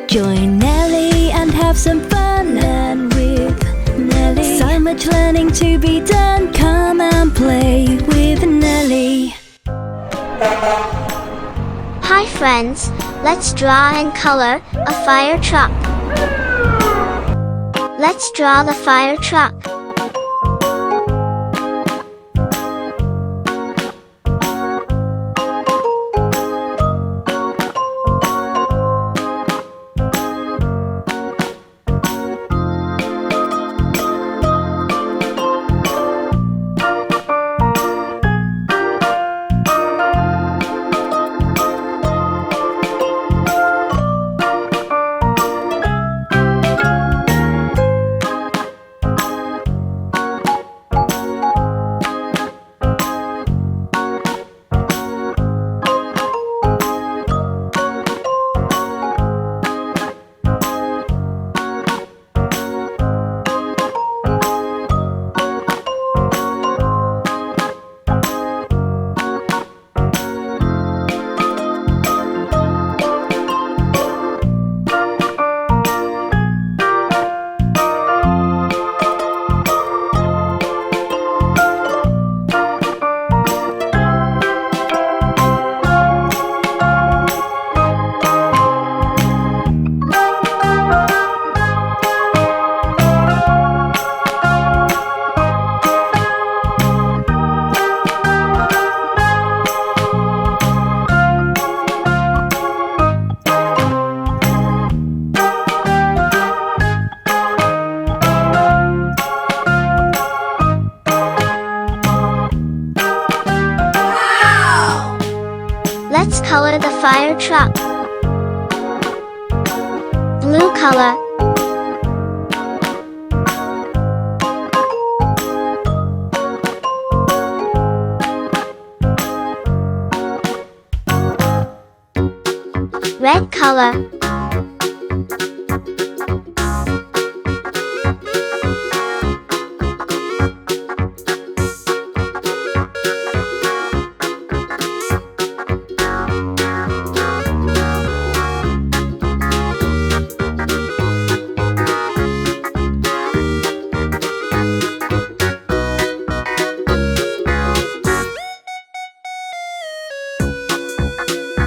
Join Nellie and have some fun. Learn with Nellie. So much learning to be done. Come and play with Nellie. Hi friends, let's draw and color a fire truck. Let's draw the fire truck. Let's color the fire truck. Blue color. Red color.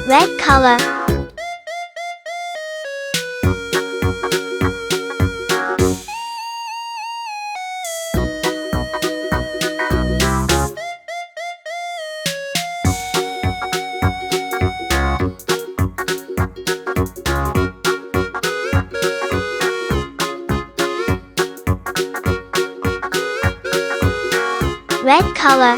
Red color. Red color.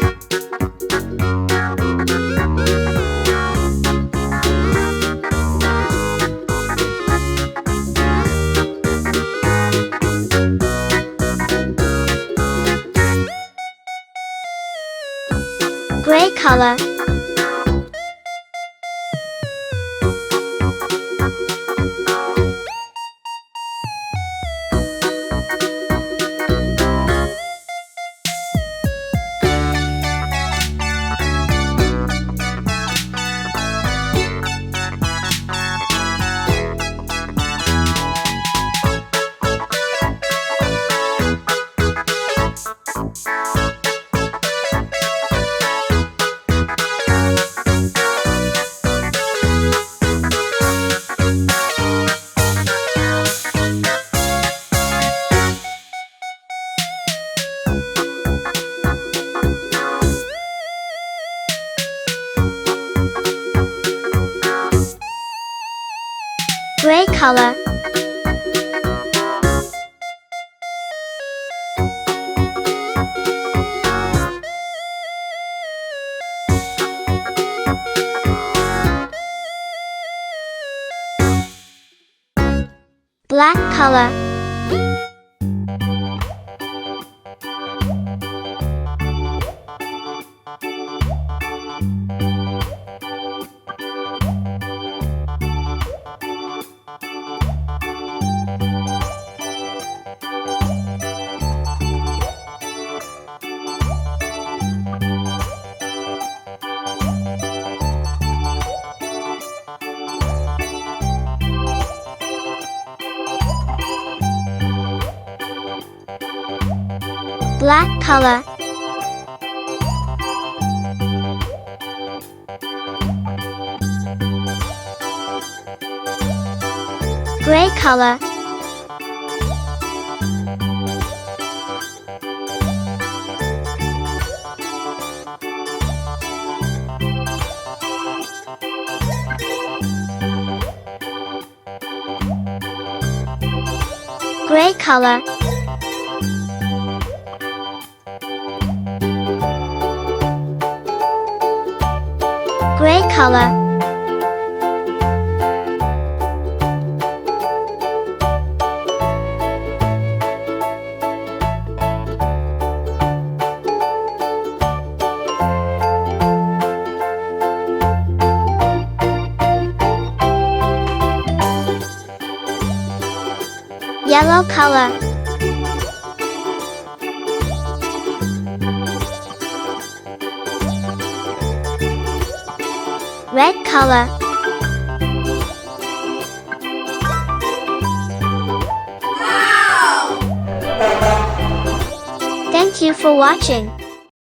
Gray color. Gray color. Black color. Black color. Gray color. Gray color. Gray color. Yellow color. Red color. Wow! Thank you for watching.